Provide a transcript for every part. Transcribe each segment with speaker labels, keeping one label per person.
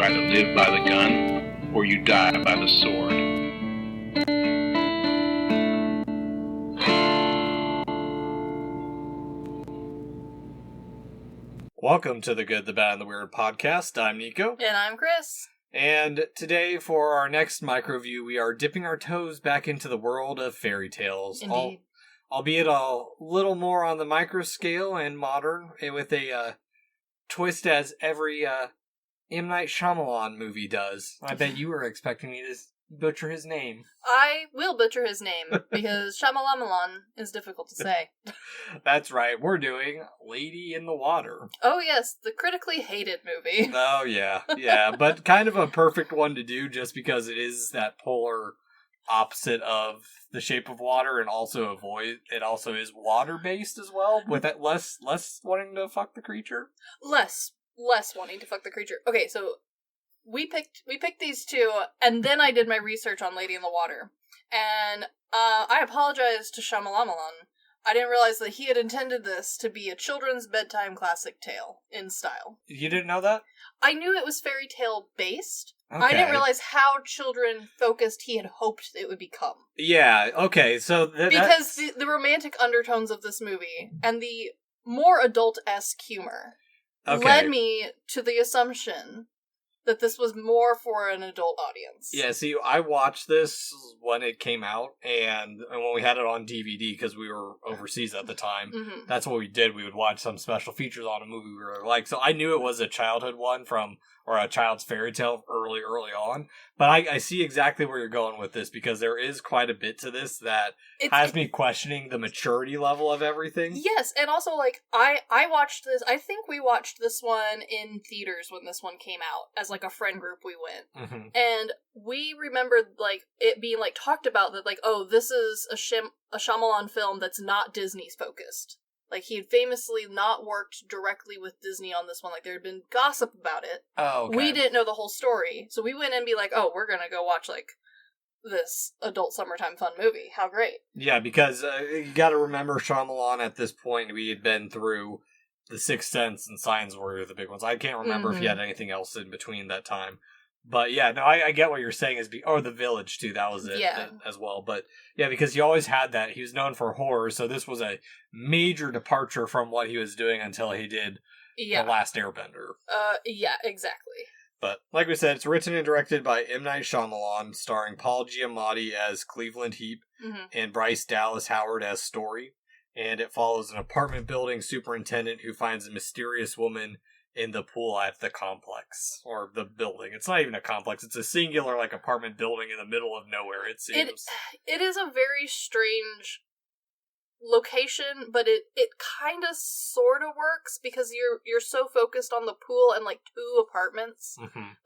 Speaker 1: either live by the gun or you die by the sword.
Speaker 2: Welcome to the Good, the Bad, and the Weird podcast. I'm Nicho.
Speaker 3: And I'm Chris.
Speaker 2: And today, for our next MicroView, we are dipping our toes back into the world of fairy tales.
Speaker 3: Indeed.
Speaker 2: Albeit a little more on the micro scale and modern, with a twist as every M. Night Shyamalan movie does. I bet you were expecting me to butcher his name.
Speaker 3: I will butcher his name, because Shyamalan is difficult to say.
Speaker 2: That's right, we're doing Lady in the Water.
Speaker 3: Oh yes, the critically hated movie.
Speaker 2: Oh yeah, but kind of a perfect one to do just because it is that polar opposite of The Shape of Water, and also it also is water-based as well, with that less wanting to fuck the creature. Less
Speaker 3: wanting to fuck the creature. Okay, so we picked these two, and then I did my research on Lady in the Water. And I apologize to Shyamalan. I didn't realize that he had intended this to be a children's bedtime classic tale in style.
Speaker 2: You didn't know that?
Speaker 3: I knew it was fairy tale based.
Speaker 2: Okay.
Speaker 3: I didn't realize how children focused he had hoped it would become.
Speaker 2: Yeah, okay, so
Speaker 3: because the romantic undertones of this movie and the more adult-esque humor led me to the assumption that this was more for an adult audience.
Speaker 2: Yeah, see, I watched this when it came out, and when we had it on DVD, because we were overseas at the time, That's what we did. We would watch some special features on a movie we really liked. So I knew it was a childhood one or a child's fairy tale early on. But I see exactly where you're going with this, because there is quite a bit to this that has me questioning the maturity level of everything.
Speaker 3: Yes, and also, I watched this, I think we watched this one in theaters when this one came out. As, a friend group we went. And we remembered, it being, talked about that, oh, this is a Shyamalan film that's not Disney's focused. He had famously not worked directly with Disney on this one. There had been gossip about it.
Speaker 2: Oh, okay.
Speaker 3: We didn't know the whole story. So we went and be like, oh, we're gonna go watch, this adult summertime fun movie. How great.
Speaker 2: Yeah, because you gotta remember Shyamalan at this point, we had been through The Sixth Sense and Signs were the big ones. I can't remember if he had anything else in between that time. But yeah, no, I get what you're saying. The Village too, that was it as well. But yeah, because he always had that. He was known for horror, so this was a major departure from what he was doing until he did The Last Airbender.
Speaker 3: Yeah, exactly.
Speaker 2: But like we said, it's written and directed by M. Night Shyamalan, starring Paul Giamatti as Cleveland Heap and Bryce Dallas Howard as Story. And it follows an apartment building superintendent who finds a mysterious woman in the pool at the complex, or the building. It's not even a complex, it's a singular, apartment building in the middle of nowhere, it seems.
Speaker 3: It is a very strange location, but it kind of sort of works, because you're so focused on the pool and, two apartments,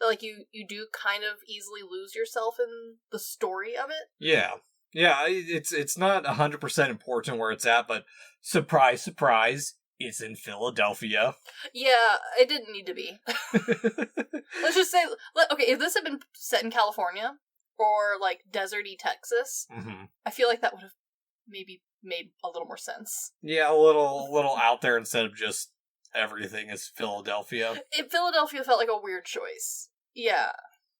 Speaker 3: that, you do kind of easily lose yourself in the story of it.
Speaker 2: Yeah. Yeah, it's not 100% important where it's at, but surprise, surprise, it's in Philadelphia.
Speaker 3: Yeah, it didn't need to be. Let's just say, okay, if this had been set in California, or, deserty Texas, I feel like that would have maybe made a little more sense.
Speaker 2: Yeah, a little out there instead of just everything is Philadelphia.
Speaker 3: Philadelphia felt like a weird choice. Yeah.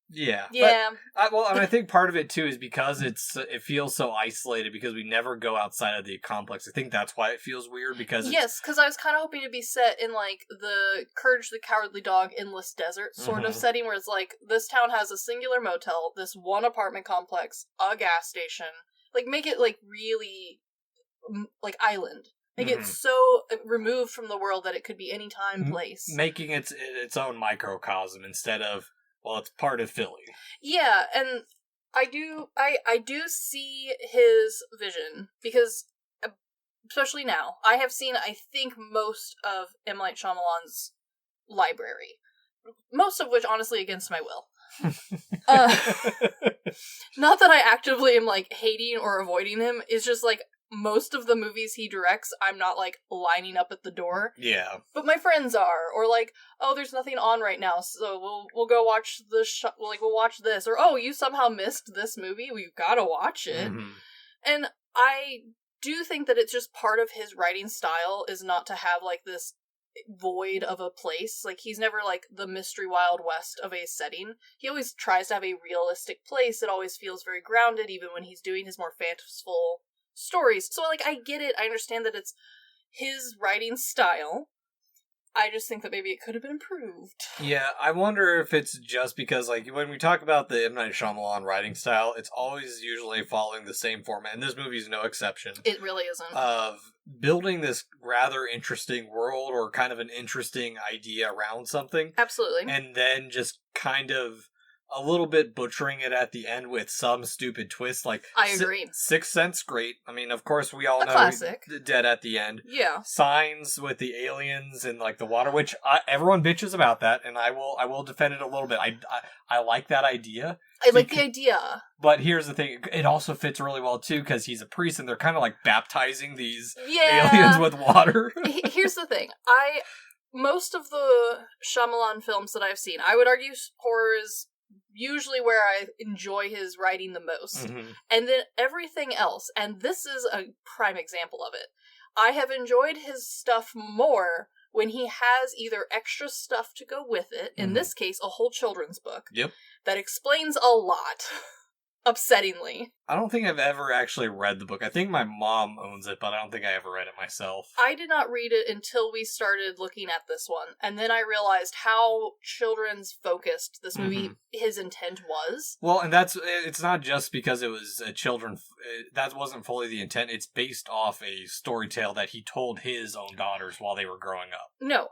Speaker 2: Yeah.
Speaker 3: Yeah.
Speaker 2: But, and I think part of it, too, is because it feels so isolated, because we never go outside of the complex. I think that's why it feels weird, because
Speaker 3: yes, because I was kind of hoping to be set in, the Courage the Cowardly Dog Endless Desert sort of setting, where it's this town has a singular motel, this one apartment complex, a gas station. Make it, really, island. Make it so removed from the world that it could be any time, place.
Speaker 2: Making its own microcosm instead of, well, it's part of Philly.
Speaker 3: Yeah, and I do see his vision, because, especially now, I have seen, I think, most of M. Night Shyamalan's library. Most of which, honestly, against my will. Not that I actively am, hating or avoiding him, it's just, most of the movies he directs, I'm not, lining up at the door.
Speaker 2: Yeah.
Speaker 3: But my friends are. Or, oh, there's nothing on right now, so we'll go watch we'll watch this. Or, oh, you somehow missed this movie, we've gotta watch it. And I do think that it's just part of his writing style is not to have, this void of a place. Like, he's never, like, the mystery Wild West of a setting. He always tries to have a realistic place. It always feels very grounded, even when he's doing his more fanciful stories. So, like, I get it. I understand that it's his writing style. I just think that maybe it could have been improved.
Speaker 2: Yeah, I wonder if it's just because, like, when we talk about the M. Night Shyamalan writing style, it's always usually following the same format, and this movie's no exception.
Speaker 3: It really isn't.
Speaker 2: Of building this rather interesting world or kind of an interesting idea around something.
Speaker 3: Absolutely.
Speaker 2: And then just kind of a little bit butchering it at the end with some stupid twist. Like,
Speaker 3: I agree.
Speaker 2: Sixth Sense, great. I mean, of course, we all know
Speaker 3: classic.
Speaker 2: Dead at the end.
Speaker 3: Yeah.
Speaker 2: Signs with the aliens and, like, the water, which everyone bitches about that, and I will defend it a little bit. I like that idea.
Speaker 3: I like the idea.
Speaker 2: But here's the thing. It also fits really well, too, because he's a priest, and they're kind of, like, baptizing these aliens with water.
Speaker 3: Here's the thing. Most of the Shyamalan films that I've seen, I would argue horror is usually where I enjoy his writing the most. Mm-hmm. And then everything else, and this is a prime example of it, I have enjoyed his stuff more when he has either extra stuff to go with it, in this case, a whole children's book, that explains a lot, upsettingly.
Speaker 2: I don't think I've ever actually read the book. I think my mom owns it, but I don't think I ever read it myself.
Speaker 3: I did not read it until we started looking at this one, and then I realized how children's focused this movie, his intent was.
Speaker 2: Well, and it's not just because it was a children, that wasn't fully the intent. It's based off a story tale that he told his own daughters while they were growing up.
Speaker 3: No,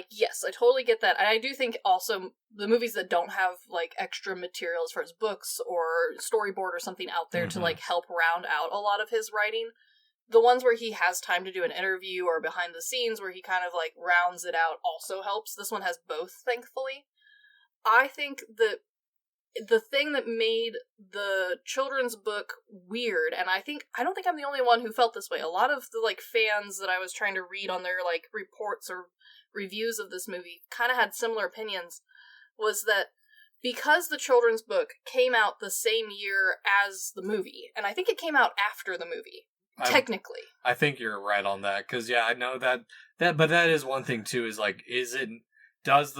Speaker 3: yes, I totally get that. And I do think also the movies that don't have, like, extra material as far as books or storyboard or something out there to, like, help round out a lot of his writing, the ones where he has time to do an interview or behind the scenes where he kind of, like, rounds it out also helps. This one has both, thankfully. I think that the thing that made the children's book weird, and I don't think I'm the only one who felt this way. A lot of the, like, fans that I was trying to read on their, like, reports or reviews of this movie kind of had similar opinions, was that because the children's book came out the same year as the movie, and I think it came out after the movie, technically. I think
Speaker 2: you're right on that, because, yeah, I know that, but that is one thing, too, is, like, does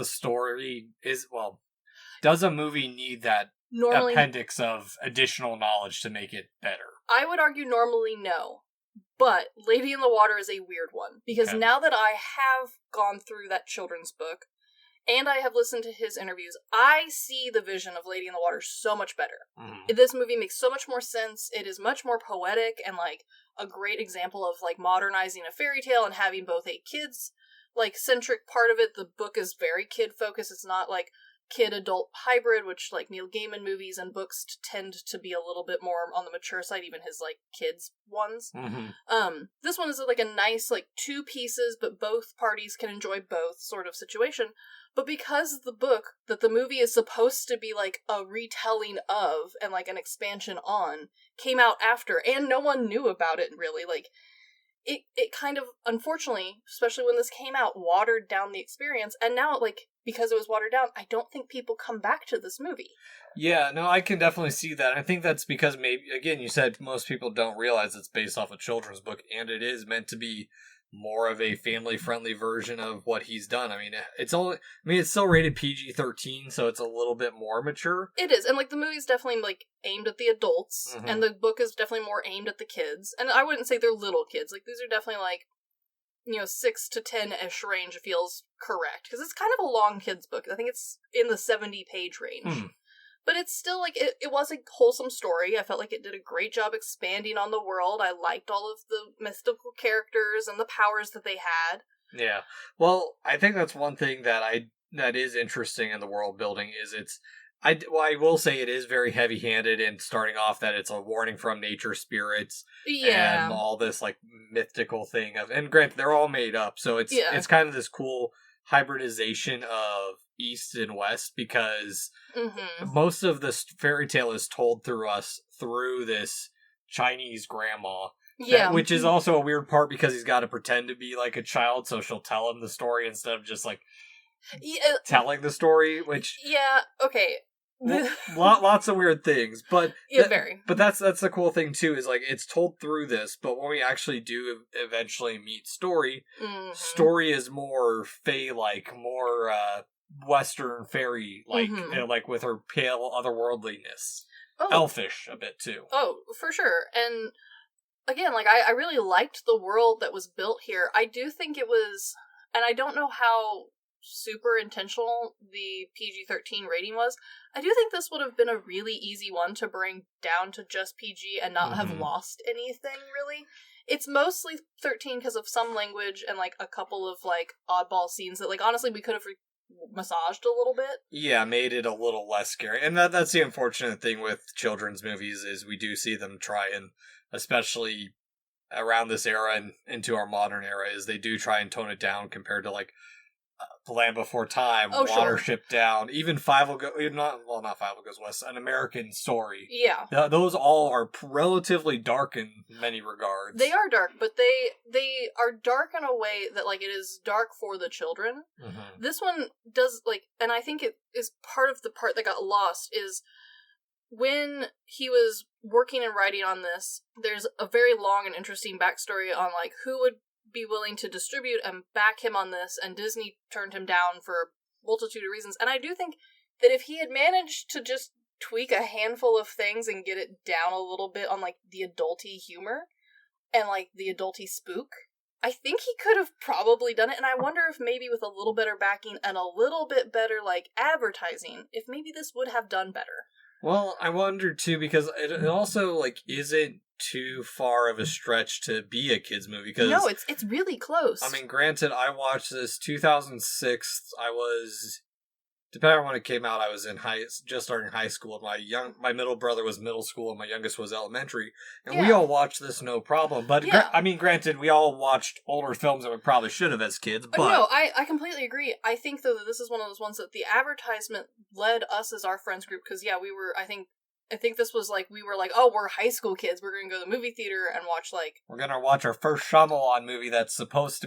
Speaker 2: a movie need that appendix of additional knowledge to make it better?
Speaker 3: I would argue normally no, but Lady in the Water is a weird one, because now that I have gone through that children's book, and I have listened to his interviews, I see the vision of Lady in the Water so much better. This movie makes so much more sense. It is much more poetic and, like, a great example of, like, modernizing a fairy tale and having both a kids, like, centric part of it. The book is very kid-focused. It's not, like, kid-adult hybrid, which, like, Neil Gaiman movies and books tend to be a little bit more on the mature side, even his, like, kids ones. This one is, like, a nice, like, two pieces, but both parties can enjoy both sort of situation. But because the book that the movie is supposed to be, like, a retelling of and, like, an expansion on came out after, and no one knew about it, really, like, it kind of, unfortunately, especially when this came out, watered down the experience, and now, like, because it was watered down, I don't think people come back to this movie.
Speaker 2: Yeah, no, I can definitely see that. I think that's because maybe, again, you said most people don't realize it's based off a children's book, and it is meant to be more of a family-friendly version of what he's done. I mean, it's still rated PG-13, so it's a little bit more mature.
Speaker 3: It is, and, like, the movie's definitely, like, aimed at the adults, and the book is definitely more aimed at the kids. And I wouldn't say they're little kids. Like, these are definitely, like, 6 to 10-ish range feels correct. Because it's kind of a long kid's book. I think it's in the 70-page range. But it's still, like, it was a wholesome story. I felt like it did a great job expanding on the world. I liked all of the mystical characters and the powers that they had.
Speaker 2: Yeah. Well, I think that's one thing that is interesting in the world building is I will say it is very heavy-handed in starting off that it's a warning from nature spirits.
Speaker 3: Yeah.
Speaker 2: And all this, like, mythical thing of, and granted, they're all made up. So it's kind of this cool hybridization of East and West, because most of this fairy tale is told through this Chinese grandma.
Speaker 3: Yeah.
Speaker 2: Which is also a weird part because he's got to pretend to be like a child, so she'll tell him the story instead of just, like, telling the story, which...
Speaker 3: Yeah, okay.
Speaker 2: lots of weird things, but
Speaker 3: very.
Speaker 2: But that's the cool thing too, is like it's told through this, but when we actually do eventually meet Story, Story is more fae-like, more Western fairy-like, like with her pale otherworldliness, elfish a bit too.
Speaker 3: Oh, for sure. And again, like I really liked the world that was built here. I do think it was, and I don't know how super intentional the PG-13 rating was. I do think this would have been a really easy one to bring down to just PG and not have lost anything, really. It's mostly 13 because of some language and, like, a couple of, like, oddball scenes that, like, honestly, we could have massaged a little bit.
Speaker 2: Yeah, made it a little less scary. And that's the unfortunate thing with children's movies, is we do see them try, and especially around this era and into our modern era, is they do try and tone it down compared to, like, The Land Before Time, Watership Down, even Five Will Go, not Five Will Goes West, An American Story.
Speaker 3: Yeah.
Speaker 2: Those all are relatively dark in many regards.
Speaker 3: They are dark, but they are dark in a way that, like, it is dark for the children. This one does, like, and I think it is part of the part that got lost, is when he was working and writing on this, there's a very long and interesting backstory on, like, who would be willing to distribute and back him on this, and Disney turned him down for a multitude of reasons. And I do think that if he had managed to just tweak a handful of things and get it down a little bit on, like, the adulty humor and, like, the adulty spook, I think he could have probably done it. And I wonder if maybe with a little better backing and a little bit better, like, advertising, if maybe this would have done better.
Speaker 2: Well, I wonder too, because it also, like, isn't too far of a stretch to be a kids movie, because
Speaker 3: no, it's really close.
Speaker 2: I mean, granted, I watched this 2006. I was, depending on when it came out, I was just starting high school. My middle brother was middle school, and my youngest was elementary, and we all watched this no problem. But I mean, granted, we all watched older films that we probably should have as kids. But
Speaker 3: no, I completely agree. I think though that this is one of those ones that the advertisement led us as our friends group, because we were, I think this was like, we were like, oh, we're high school kids, we're gonna go to the movie theater and watch, like...
Speaker 2: We're gonna watch our first Shyamalan movie he's supposed to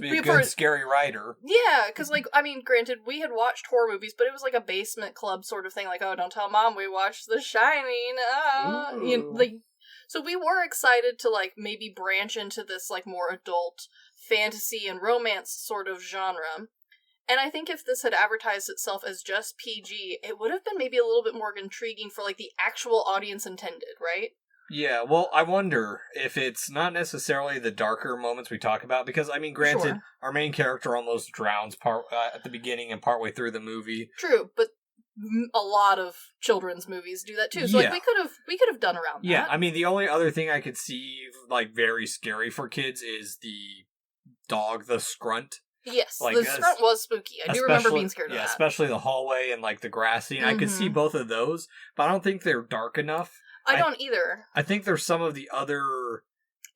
Speaker 2: be a good, scary writer.
Speaker 3: Yeah, because, like, I mean, granted, we had watched horror movies, but it was like a basement club sort of thing, like, oh, don't tell Mom we watched The Shining, you know, like... So we were excited to, like, maybe branch into this, like, more adult fantasy and romance sort of genre. And I think if this had advertised itself as just PG, it would have been maybe a little bit more intriguing for, like, the actual audience intended, right?
Speaker 2: Yeah, well, I wonder if it's not necessarily the darker moments we talk about, because, I mean, granted, our main character almost drowns at the beginning and partway through the movie.
Speaker 3: True, but a lot of children's movies do that too, so like we could have done around that.
Speaker 2: Yeah, I mean, the only other thing I could see, like, very scary for kids is the dog, the Scrunt.
Speaker 3: Yes, like, the Scrunt was spooky. I do remember being scared of that. Yeah,
Speaker 2: especially the hallway and, like, the grass scene. I could see both of those, but I don't think they're dark enough.
Speaker 3: I don't either.
Speaker 2: I think there's some of the other...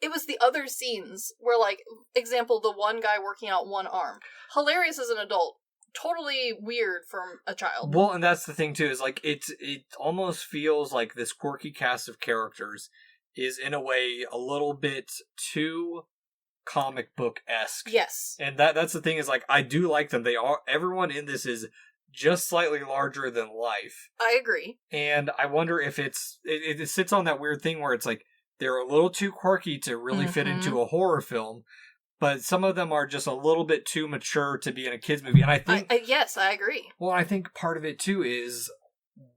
Speaker 3: It was the other scenes where, like, example, the one guy working out one arm. Hilarious as an adult. Totally weird from a child.
Speaker 2: Well, and that's the thing, too, is, like, it almost feels like this quirky cast of characters is, in a way, a little bit too... comic book-esque.
Speaker 3: Yes.
Speaker 2: And that's the thing, is, like, I do like them. Everyone in this is just slightly larger than life.
Speaker 3: I agree.
Speaker 2: And I wonder if it sits on that weird thing where it's like they're a little too quirky to really fit into a horror film, but some of them are just a little bit too mature to be in a kids movie. And I think
Speaker 3: yes, I agree.
Speaker 2: Well, I think part of it too is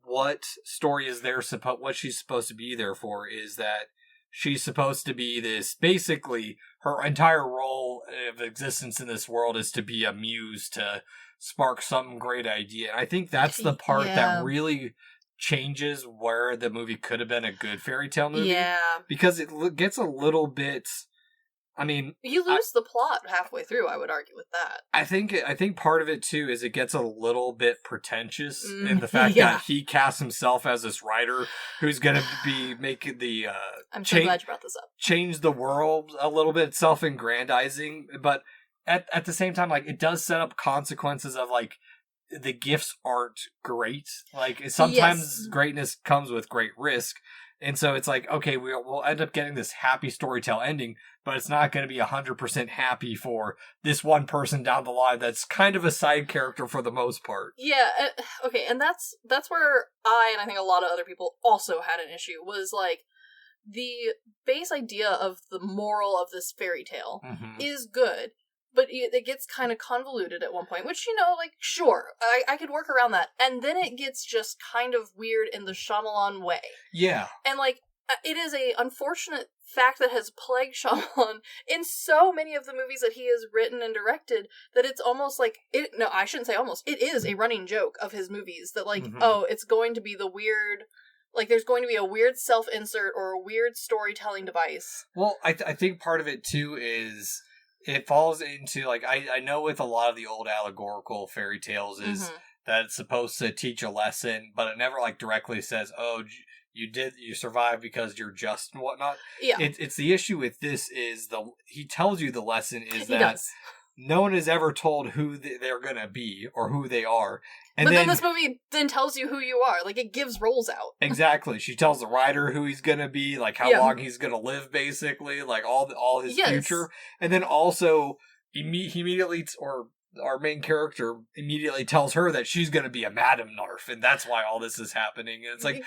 Speaker 2: what Story is there what she's supposed to be there for, is that she's supposed to be this, basically, her entire role of existence in this world is to be a muse, to spark some great idea. And I think that's the part that really changes where the movie could have been a good fairy tale movie.
Speaker 3: Yeah.
Speaker 2: Because it gets a little bit... I mean...
Speaker 3: You lose the plot halfway through, I would argue with that.
Speaker 2: I think part of it, too, is it gets a little bit pretentious in the fact that he casts himself as this writer who's going to be making the...
Speaker 3: I'm so glad you brought this up.
Speaker 2: Change the world a little bit, self-aggrandizing, but at the same time, like, it does set up consequences of, like, the gifts aren't great. Like, sometimes greatness comes with great risk. And so it's like, okay, we'll end up getting this happy storytell ending, but it's not going to be 100% happy for this one person down the line that's kind of a side character for the most part.
Speaker 3: Yeah, okay, and that's where I, and I think a lot of other people also had an issue, was like, the base idea of the moral of this fairy tale is good, but it gets kind of convoluted at one point, which, like, sure, I could work around that. And then it gets just kind of weird in the Shyamalan way.
Speaker 2: Yeah.
Speaker 3: And, like, it is a unfortunate fact that has plagued Shyamalan in so many of the movies that he has written and directed that it's almost like, no, I shouldn't say almost, it is a running joke of his movies that, like, oh, it's going to be the weird... Like, there's going to be a weird self-insert or a weird storytelling device.
Speaker 2: Well, I think part of it, too, is it falls into, like, I know with a lot of the old allegorical fairy tales is that it's supposed to teach a lesson, but it never, like, directly says, oh, you survived because you're just and whatnot.
Speaker 3: Yeah.
Speaker 2: It's the issue with this is he tells you the lesson is that no one has ever told who they're going to be or who they are. And
Speaker 3: then this movie then tells you who you are. Like, it gives roles out.
Speaker 2: Exactly. She tells the writer who he's going to be, like, how long he's going to live, basically, like, all his future. And then also, he immediately, or our main character immediately tells her that she's going to be a Madam Narf, and that's why all this is happening. And it's like...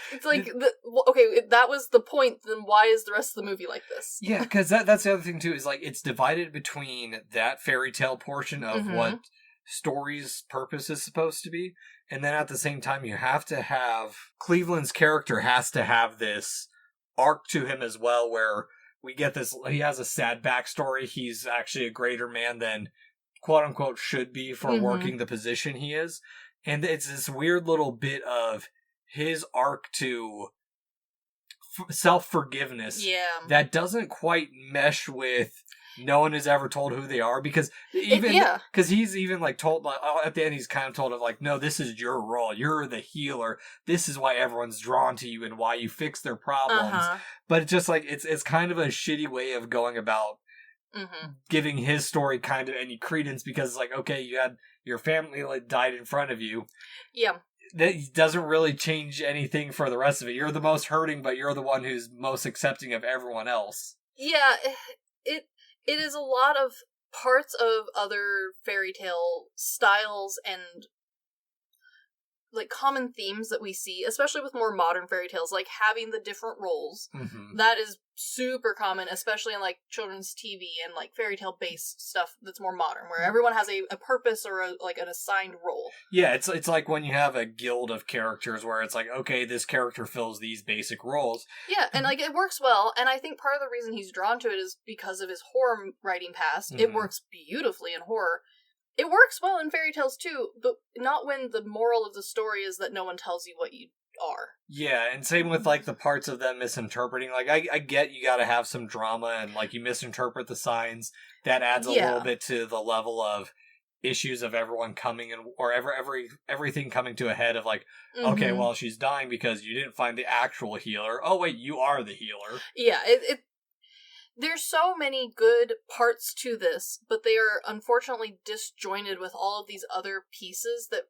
Speaker 3: okay, that was the point, then why is the rest of the movie like this?
Speaker 2: Yeah, because that's the other thing, too, is, like, it's divided between that fairy tale portion of what story's purpose is supposed to be, and then at the same time, you have to have... Cleveland's character has to have this arc to him as well, where we get this... He has a sad backstory. He's actually a greater man than... quote-unquote should be for working the position he is. And it's this weird little bit of his arc to self-forgiveness that doesn't quite mesh with no one has ever told who they are, because because he's even like told, like, at the end he's kind of told of like, no, this is your role, you're the healer, this is why everyone's drawn to you and why you fix their problems. But it's just like it's kind of a shitty way of going about giving his story kind of any credence, because it's like, okay, you had your family like died in front of you. Yeah. That doesn't really change anything for the rest of it. You're the most hurting, but you're the one who's most accepting of everyone else.
Speaker 3: Yeah, it is a lot of parts of other fairy tale styles and like common themes that we see, especially with more modern fairy tales, like having the different roles. That is super common, especially in like children's TV and like fairy tale based stuff that's more modern, where everyone has a purpose or like an assigned role.
Speaker 2: Yeah, it's like when you have a guild of characters where it's like, okay, this character fills these basic roles.
Speaker 3: Yeah, and like it works well, and I think part of the reason he's drawn to it is because of his horror writing past. It works beautifully in horror. It works well in fairy tales too, but not when the moral of the story is that no one tells you what you are.
Speaker 2: Yeah, and same with like the parts of them misinterpreting. Like I get you gotta have some drama and like you misinterpret the signs. That adds a little bit to the level of issues of everyone coming in, or everything coming to a head of like, okay, well, she's dying because you didn't find the actual healer. Oh wait, you are the healer.
Speaker 3: Yeah, there's so many good parts to this, but they are unfortunately disjointed with all of these other pieces that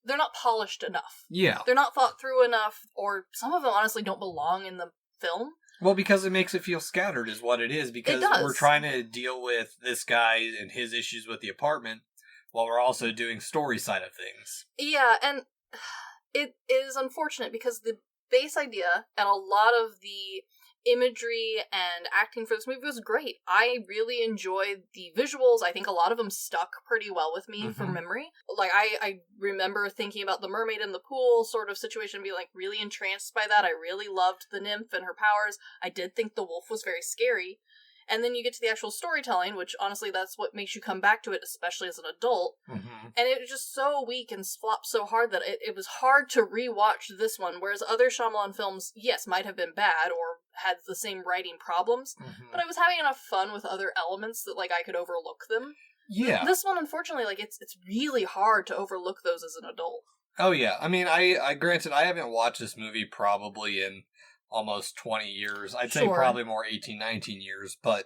Speaker 3: they're not polished enough. Yeah. They're not thought through enough, or some of them honestly don't belong in the film.
Speaker 2: Well, because it makes it feel scattered is what it is, because we're trying to deal with this guy and his issues with the apartment, while we're also doing story side of things.
Speaker 3: Yeah, and it is unfortunate because the base idea and a lot of the imagery and acting for this movie was great. I really enjoyed the visuals. I think a lot of them stuck pretty well with me from memory. Like, I remember thinking about the mermaid in the pool sort of situation, being like really entranced by that. I really loved the nymph and her powers. I did think the wolf was very scary. And then you get to the actual storytelling, which honestly, that's what makes you come back to it, especially as an adult. And it was just so weak and flopped so hard that it was hard to rewatch this one, whereas other Shyamalan films, yes, might have been bad or had the same writing problems, but I was having enough fun with other elements that like I could overlook them. Yeah. This one, unfortunately, like it's really hard to overlook those as an adult.
Speaker 2: Oh yeah. I mean, I granted, I haven't watched this movie probably in almost 20 years. I'd say probably more 18, 19 years, but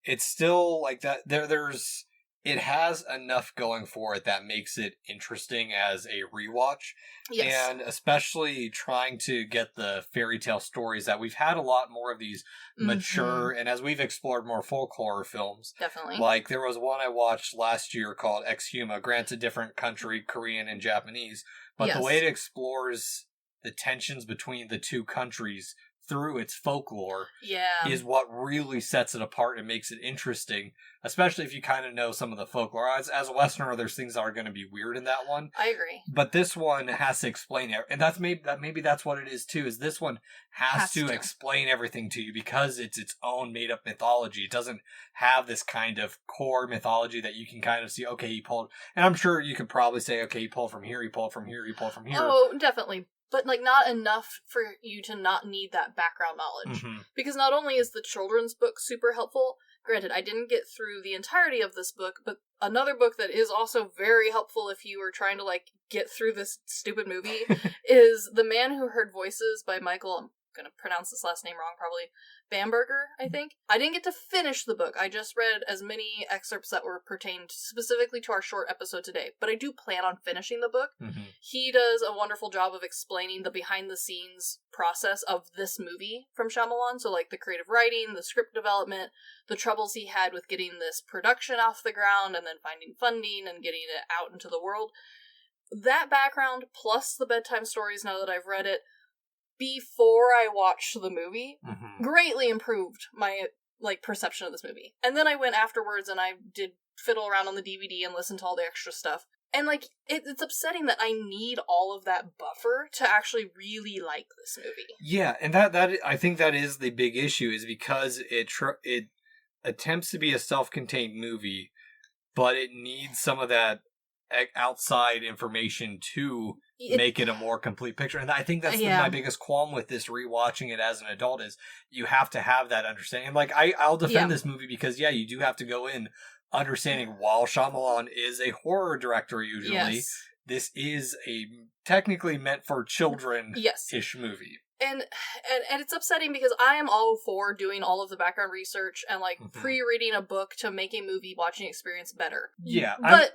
Speaker 2: it's still like that. There's it has enough going for it that makes it interesting as a rewatch.
Speaker 3: Yes.
Speaker 2: And especially trying to get the fairy tale stories that we've had a lot more of these mature, and as we've explored more folk horror films.
Speaker 3: Definitely.
Speaker 2: Like, there was one I watched last year called Exhuma, granted different country, Korean and Japanese, but the way it explores the tensions between the two countries through its folklore is what really sets it apart and makes it interesting, especially if you kind of know some of the folklore. As a Westerner, there's things that are going to be weird in that one.
Speaker 3: I agree.
Speaker 2: But this one has to explain it, and maybe that's what it is too, is this one has to explain everything to you because it's its own made-up mythology. It doesn't have this kind of core mythology that you can kind of see, okay, he pulled, and I'm sure you could probably say, okay, he pulled from here, he pulled from here, he pulled from here.
Speaker 3: Oh, definitely. But, like, not enough for you to not need that background knowledge.
Speaker 2: Mm-hmm.
Speaker 3: Because not only is the children's book super helpful, granted, I didn't get through the entirety of this book, but another book that is also very helpful if you are trying to, like, get through this stupid movie is The Man Who Heard Voices by Michael, I'm gonna pronounce this last name wrong probably, Bamberger, I think. I didn't get to finish the book. I just read as many excerpts that were pertained specifically to our short episode today, but I do plan on finishing the book.
Speaker 2: Mm-hmm.
Speaker 3: He does a wonderful job of explaining the behind-the-scenes process of this movie from Shyamalan, so like the creative writing, the script development, the troubles he had with getting this production off the ground, and then finding funding and getting it out into the world. That background, plus the bedtime stories now that I've read it, before I watched the movie, greatly improved my, like, perception of this movie. And then I went afterwards and I did fiddle around on the DVD and listen to all the extra stuff. And, like, it's upsetting that I need all of that buffer to actually really like this movie.
Speaker 2: Yeah, and that I think that is the big issue, is because it attempts to be a self-contained movie, but it needs some of that outside information to make it a more complete picture. And I think that's my biggest qualm with this, rewatching it as an adult, is you have to have that understanding. Like, I'll defend this movie because, you do have to go in understanding, while Shyamalan is a horror director usually, this is a technically meant for children-ish movie. And
Speaker 3: it's upsetting because I am all for doing all of the background research and, like, pre-reading a book to make a movie watching experience better.
Speaker 2: Yeah.
Speaker 3: But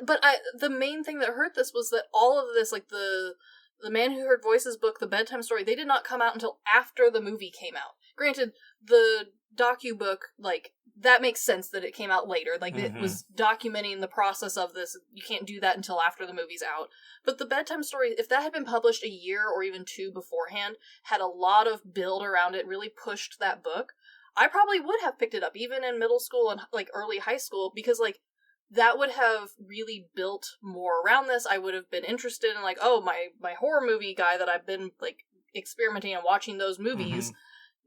Speaker 3: the main thing that hurt this was that all of this, like, the Man Who Heard Voices book, the bedtime story, they did not come out until after the movie came out. Granted, the docu-book, like, that makes sense that it came out later. Like, it was documenting the process of this. You can't do that until after the movie's out. But the bedtime story, if that had been published a year or even two beforehand, had a lot of build around it, really pushed that book, I probably would have picked it up, even in middle school and, like, early high school, because, like, that would have really built more around this. I would have been interested in, like, oh, my horror movie guy that I've been, like, experimenting and watching those movies,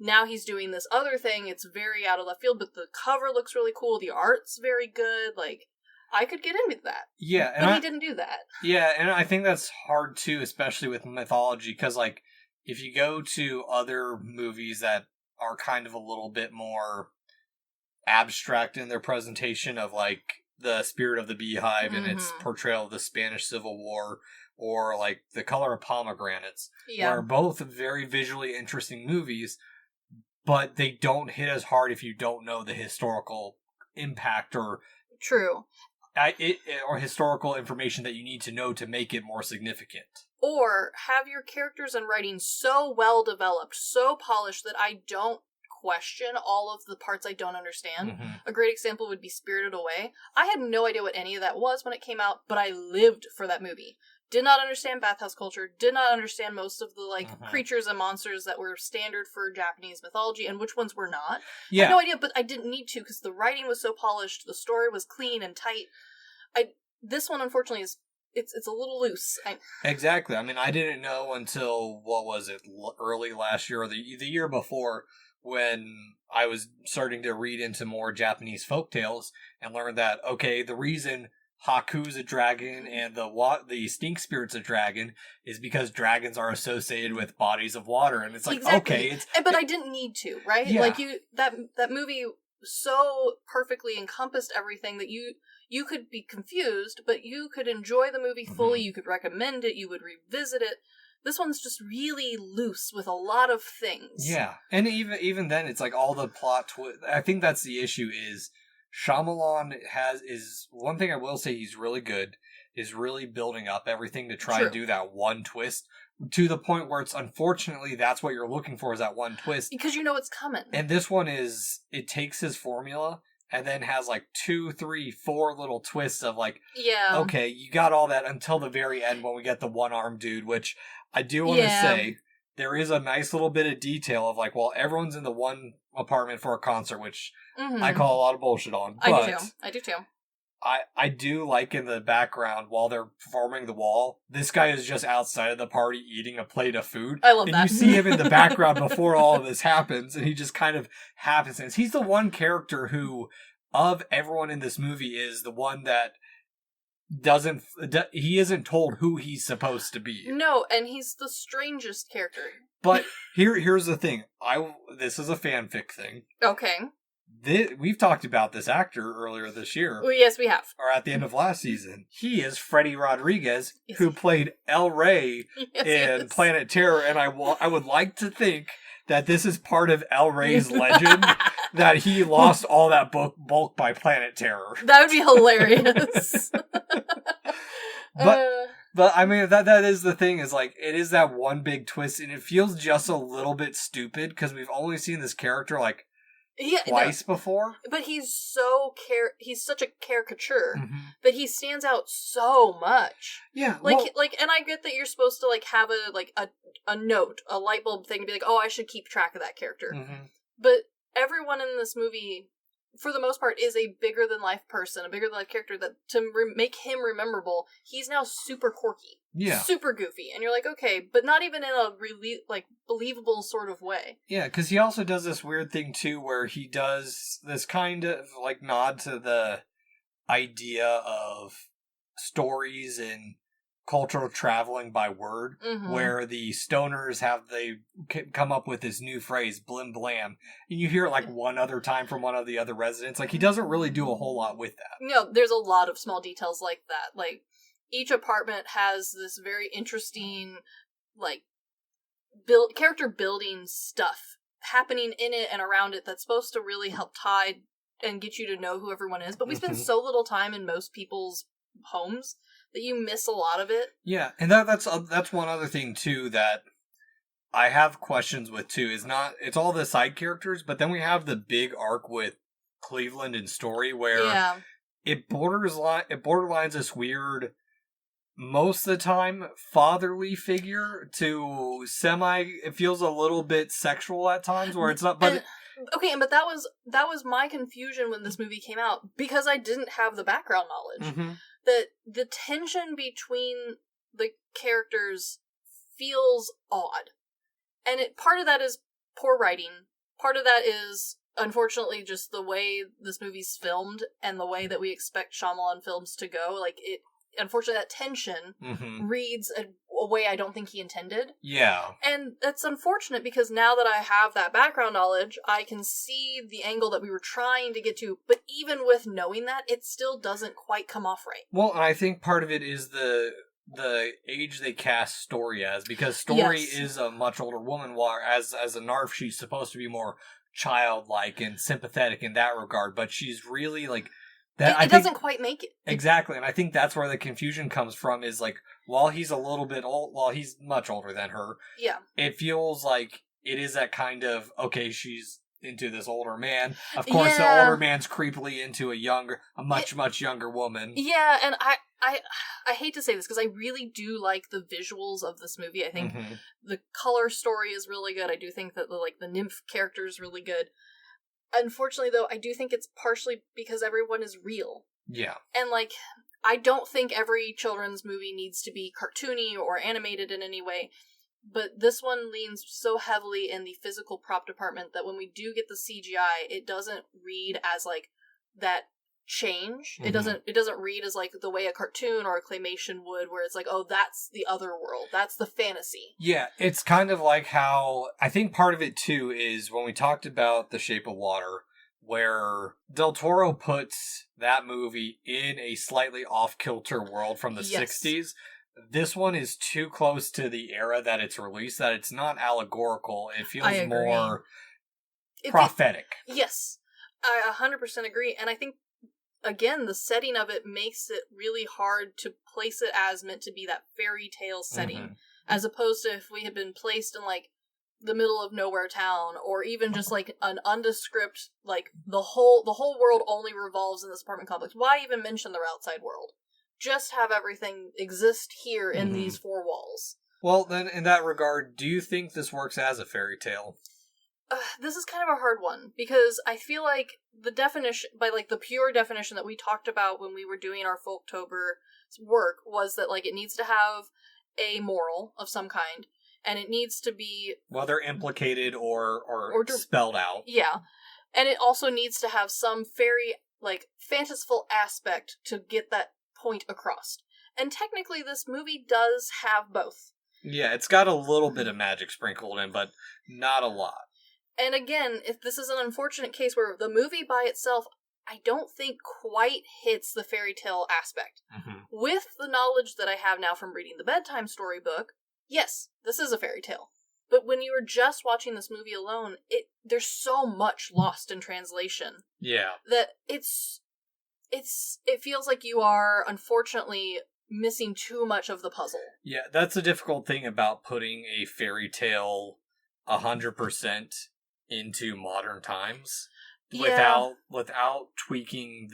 Speaker 3: now he's doing this other thing. It's very out of left field, but the cover looks really cool. The art's very good. Like, I could get into that.
Speaker 2: Yeah.
Speaker 3: But he didn't do that.
Speaker 2: Yeah, and I think that's hard, too, especially with mythology, because, like, if you go to other movies that are kind of a little bit more abstract in their presentation of, like, the Spirit of the Beehive and its portrayal of the Spanish Civil War, or, like, The Color of Pomegranates, are both very visually interesting movies, but they don't hit as hard if you don't know the historical impact or or historical information that you need to know to make it more significant.
Speaker 3: Or have your characters and writing so well developed, so polished, that I don't question all of the parts I don't understand. A great example would be Spirited Away. I had no idea what any of that was when it came out, but I lived for that movie. Did not understand bathhouse culture, did not understand most of the, like, creatures and monsters that were standard for Japanese mythology, and which ones were not. I had no idea, but I didn't need to, because the writing was so polished, the story was clean and tight. This one, unfortunately, it's a little loose.
Speaker 2: Exactly. I mean, I didn't know until, what was it, early last year, or the year before, when I was starting to read into more Japanese folktales, and learned that, okay, the reason Haku's a dragon and the stink spirit's a dragon is because dragons are associated with bodies of water, and it's like, okay,
Speaker 3: but I didn't need to, right? Yeah. Like, that movie so perfectly encompassed everything that you could be confused, but you could enjoy the movie fully. You could recommend it, you would revisit it. This one's just really loose with a lot of things.
Speaker 2: Yeah, and even then, it's like all the plot I think that's the issue, is Shyamalan is one thing I will say he's really good is really building up everything to try and do that one twist to the point where it's unfortunately that's what you're looking for is that one twist.
Speaker 3: Because you know it's coming.
Speaker 2: And this one it takes his formula and then has like 2, 3, 4 little twists of like, okay, you got all that until the very end when we get the one-armed dude, which I do want to say there is a nice little bit of detail of like, well, everyone's in the one apartment for a concert, which I call a lot of bullshit on. But
Speaker 3: I do too.
Speaker 2: I do like in the background while they're forming the wall, this guy is just outside of the party eating a plate of food.
Speaker 3: I love that.
Speaker 2: And you see him in the background before all of this happens, and he just kind of happens. He's the one character who, of everyone in this movie, is the one that he isn't told who he's supposed to be.
Speaker 3: No, and he's the strangest character.
Speaker 2: But here's the thing. This is a fanfic thing.
Speaker 3: Okay.
Speaker 2: We've talked about this actor earlier this year.
Speaker 3: Well, yes, we have.
Speaker 2: Or at the end of last season. He is Freddie Rodriguez, who played El Rey in Planet Terror, and I would like to think that this is part of El Rey's legend, that he lost all that bulk by Planet Terror.
Speaker 3: That would be hilarious.
Speaker 2: But I mean, that is the thing, is like, it is that one big twist, and it feels just a little bit stupid, because we've only seen this character, like, twice before. But
Speaker 3: he's such a caricature, but he stands out so much.
Speaker 2: Yeah.
Speaker 3: And I get that you're supposed to, like, have a note, a light bulb thing to be like, oh, I should keep track of that character. But everyone in this movie, for the most part, is a bigger than life person, a bigger than life character that to make him rememberable, he's now super quirky. Yeah. Super goofy. And you're like, okay, but not even in a really, like, believable sort of way.
Speaker 2: Yeah, because he also does this weird thing, too, where he does this kind of, like, nod to the idea of stories and cultural traveling by word, where the stoners they come up with this new phrase, blim blam, and you hear it, like, one other time from one of the other residents. Like, he doesn't really do a whole lot with that.
Speaker 3: No, there's a lot of small details like that. Like, each apartment has this very interesting, like, character building stuff happening in it and around it that's supposed to really help tie and get you to know who everyone is. But we spend so little time in most people's homes that you miss a lot of it.
Speaker 2: Yeah, and that's one other thing, too, that I have questions with, too. It's all the side characters, but then we have the big arc with Cleveland and Story, where it borderlines this weird, most of the time, fatherly figure to it feels a little bit sexual at times, where it's not, but...
Speaker 3: but that was my confusion when this movie came out, because I didn't have the background knowledge. That the tension between the characters feels odd. And part of that is poor writing. Part of that is, unfortunately, just the way this movie's filmed and the way that we expect Shyamalan films to go. Like, unfortunately, that tension reads a way I don't think he intended.
Speaker 2: Yeah.
Speaker 3: And that's unfortunate, because now that I have that background knowledge, I can see the angle that we were trying to get to, but even with knowing that, it still doesn't quite come off right.
Speaker 2: Well, and I think part of it is the age they cast Story as, because Story is a much older woman, while as a narf, she's supposed to be more childlike and sympathetic in that regard, but she's really, like...
Speaker 3: It doesn't quite make it.
Speaker 2: Exactly, and I think that's where the confusion comes from, is like, while he's a little bit old, while he's much older than her, it feels like it is that kind of, okay, she's into this older man. Of course, the older man's creepily into a much younger woman.
Speaker 3: Yeah, and I hate to say this, because I really do like the visuals of this movie. I think the color story is really good. I do think that the nymph character is really good. Unfortunately, though, I do think it's partially because everyone is real.
Speaker 2: Yeah.
Speaker 3: And, like, I don't think every children's movie needs to be cartoony or animated in any way, but this one leans so heavily in the physical prop department that when we do get the CGI, it doesn't read as, like, that change. It doesn't read as, like, the way a cartoon or a claymation would, where it's like, oh, that's the other world, that's the fantasy.
Speaker 2: Yeah, it's kind of like how, I think part of it too is when we talked about The Shape of Water, where Del Toro puts that movie in a slightly off-kilter world from the 60s. This one is too close to the era that it's released, that it's not allegorical. It feels more prophetic.
Speaker 3: Yes. I 100% agree, and I think, again, the setting of it makes it really hard to place it as meant to be that fairy tale setting, as opposed to if we had been placed in, like, the middle of nowhere town, or even just, like, an undescript, like, the whole world only revolves in this apartment complex. Why even mention their outside world? Just have everything exist here in these four walls.
Speaker 2: Well, then, in that regard, do you think this works as a fairy tale?
Speaker 3: This is kind of a hard one, because I feel like the definition, by, like, the pure definition that we talked about when we were doing our Folktober work, was that, like, it needs to have a moral of some kind, and it needs to be...
Speaker 2: whether implicated or spelled out.
Speaker 3: Yeah. And it also needs to have some very, like, fanciful aspect to get that point across. And technically, this movie does have both.
Speaker 2: Yeah, it's got a little bit of magic sprinkled in, but not a lot.
Speaker 3: And again, if this is an unfortunate case where the movie by itself, I don't think quite hits the fairy tale aspect. With the knowledge that I have now from reading the bedtime storybook, yes, this is a fairy tale. But when you were just watching this movie alone, there's so much lost in translation.
Speaker 2: Yeah.
Speaker 3: That it feels like you are, unfortunately, missing too much of the puzzle.
Speaker 2: Yeah, that's a difficult thing about putting a fairy tale 100% into modern times without tweaking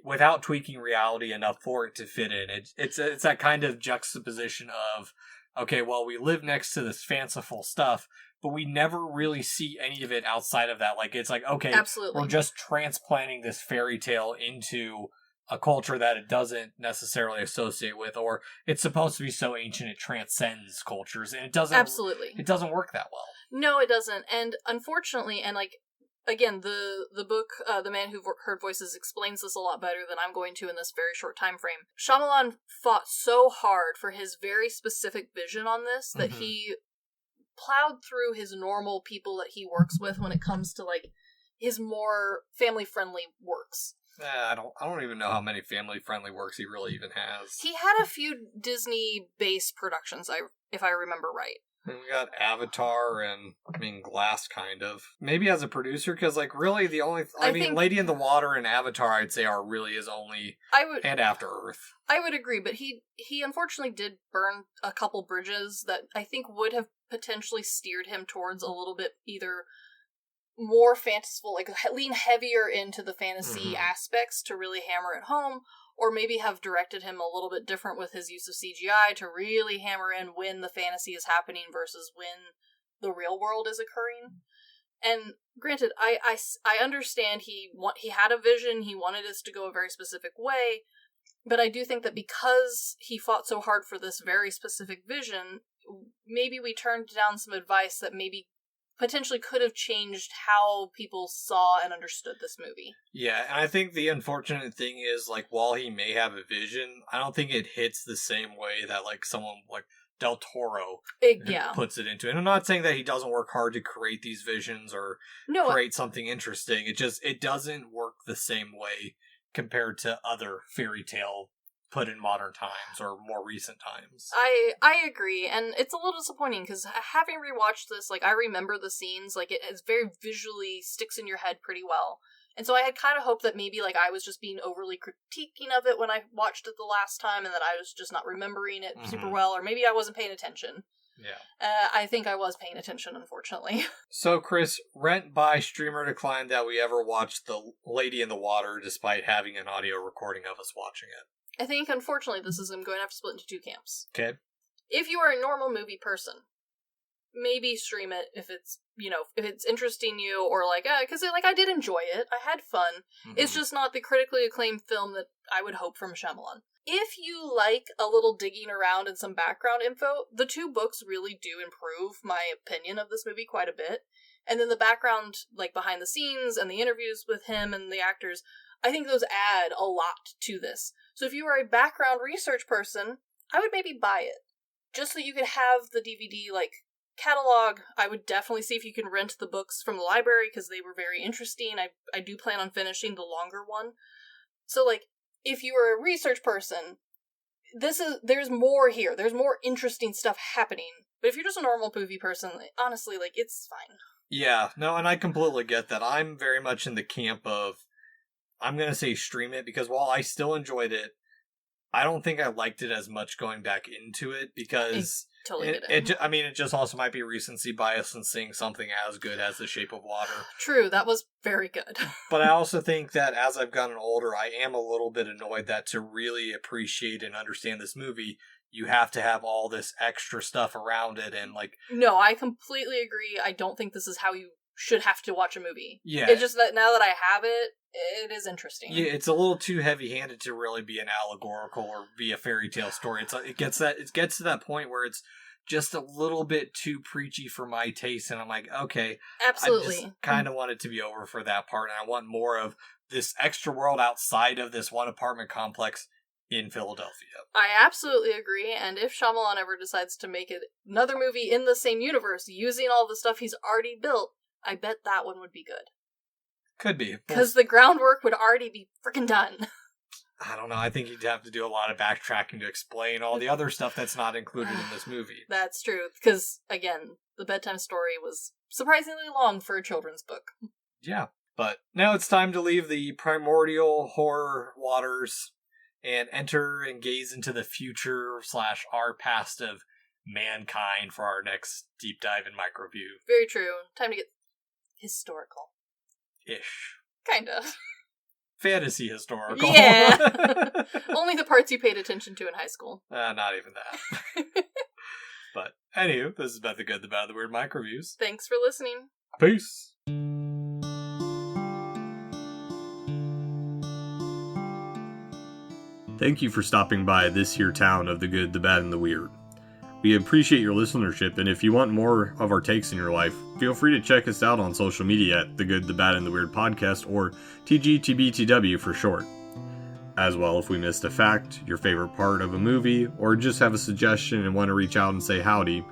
Speaker 2: without tweaking reality enough for it to fit in. It's that kind of juxtaposition of, okay, well, we live next to this fanciful stuff, but we never really see any of it outside of that. Like, it's like, okay,
Speaker 3: absolutely,
Speaker 2: we're just transplanting this fairy tale into a culture that it doesn't necessarily associate with, or it's supposed to be so ancient it transcends cultures, and it doesn't.
Speaker 3: Absolutely.
Speaker 2: It doesn't work that well.
Speaker 3: No, it doesn't. And unfortunately, and, like, again, the book, The Man Who Heard Voices, explains this a lot better than I'm going to in this very short time frame. Shyamalan fought so hard for his very specific vision on this that he plowed through his normal people that he works with when it comes to, like, his more family-friendly works.
Speaker 2: I don't even know how many family-friendly works he really even has.
Speaker 3: He had a few Disney-based productions, if I remember right.
Speaker 2: And we got Avatar and, Glass, kind of. Maybe as a producer, because, like, really the only... I mean, Lady in the Water and Avatar, I'd say, are really his only... and After Earth.
Speaker 3: I would agree, but he unfortunately did burn a couple bridges that I think would have potentially steered him towards a little bit either more fanciful, like, lean heavier into the fantasy aspects to really hammer it home, or maybe have directed him a little bit different with his use of CGI to really hammer in when the fantasy is happening versus when the real world is occurring. And granted, I understand he had a vision, he wanted us to go a very specific way, but I do think that because he fought so hard for this very specific vision, maybe we turned down some advice that maybe potentially could have changed how people saw and understood this movie. Yeah,
Speaker 2: and I think the unfortunate thing is, like, while he may have a vision, I don't think it hits the same way that, like, someone like Del Toro puts it into. And I'm not saying that he doesn't work hard to create these visions or create something interesting. It doesn't work the same way compared to other fairy tale put in modern times or more recent times.
Speaker 3: I agree, and it's a little disappointing because having rewatched this, like, I remember the scenes, like, it is very visually sticks in your head pretty well. And so I had kind of hoped that maybe, like, I was just being overly critiquing of it when I watched it the last time and that I was just not remembering it super well, or maybe I wasn't paying attention.
Speaker 2: Yeah.
Speaker 3: I think I was paying attention, unfortunately.
Speaker 2: So, Chris, rent, buy, streamer decline that we ever watched The Lady in the Water despite having an audio recording of us watching it.
Speaker 3: I think, unfortunately, this is I'm going to have to split into two camps.
Speaker 2: Okay.
Speaker 3: If you are a normal movie person, maybe stream it if it's, if it's interesting you, or, like, because, like, I did enjoy it. I had fun. It's just not the critically acclaimed film that I would hope from Shyamalan. If you like a little digging around and some background info, the two books really do improve my opinion of this movie quite a bit. And then the background, like, behind the scenes and the interviews with him and the actors, I think those add a lot to this. So if you are a background research person, I would maybe buy it. Just so you could have the DVD, like, catalog. I would definitely see if you can rent the books from the library, because they were very interesting. I do plan on finishing the longer one. So, like, if you are a research person, there's more here. There's more interesting stuff happening. But if you're just a normal movie person, honestly, like, it's fine.
Speaker 2: Yeah, no, and I completely get that. I'm very much in the camp of, I'm going to say stream it, because while I still enjoyed it, I don't think I liked it as much going back into it, because it just also might be recency bias in seeing something as good as The Shape of Water.
Speaker 3: True, that was very good.
Speaker 2: But I also think that as I've gotten older, I am a little bit annoyed that to really appreciate and understand this movie, you have to have all this extra stuff around it, and like...
Speaker 3: No, I completely agree. I don't think this is how you should have to watch a movie.
Speaker 2: Yeah.
Speaker 3: It's just that now that I have it, it is interesting.
Speaker 2: Yeah, it's a little too heavy-handed to really be an allegorical or be a fairy tale story. It gets to that point where it's just a little bit too preachy for my taste, and I'm like, okay,
Speaker 3: absolutely.
Speaker 2: I just kind of want it to be over for that part, and I want more of this extra world outside of this one apartment complex in Philadelphia.
Speaker 3: I absolutely agree, and if Shyamalan ever decides to make another movie in the same universe using all the stuff he's already built, I bet that one would be good.
Speaker 2: Could be.
Speaker 3: Because the groundwork would already be freaking done.
Speaker 2: I don't know, I think you'd have to do a lot of backtracking to explain all the other stuff that's not included in this movie.
Speaker 3: That's true, because, again, the bedtime story was surprisingly long for a children's book.
Speaker 2: Yeah, but now it's time to leave the primordial horror waters and enter and gaze into the future / our past of mankind for our next deep dive in MicroView.
Speaker 3: Very true. Time to get historical.
Speaker 2: Ish.
Speaker 3: Kind of.
Speaker 2: Fantasy historical.
Speaker 3: Yeah. Only the parts you paid attention to in high school.
Speaker 2: Not even that. But, anywho, this has been The Good, the Bad, the Weird MicroViews.
Speaker 3: Thanks for listening.
Speaker 2: Peace. Thank you for stopping by this here town of the good, the bad, and the weird. We appreciate your listenership, and if you want more of our takes in your life, feel free to check us out on social media at The Good, the Bad, and the Weird Podcast, or TGTBTW for short. As well, if we missed a fact, your favorite part of a movie, or just have a suggestion and want to reach out and say howdy,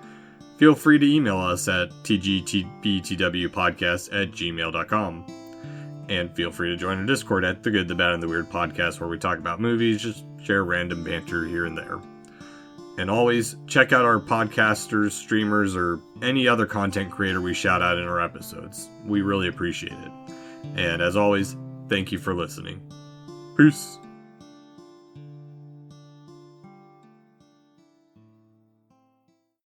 Speaker 2: feel free to email us at tgtbtwpodcast@gmail.com. And feel free to join our Discord at The Good, the Bad, and the Weird Podcast, where we talk about movies, just share random banter here and there. And always check out our podcasters, streamers, or any other content creator we shout out in our episodes. We really appreciate it. And as always, thank you for listening. Peace.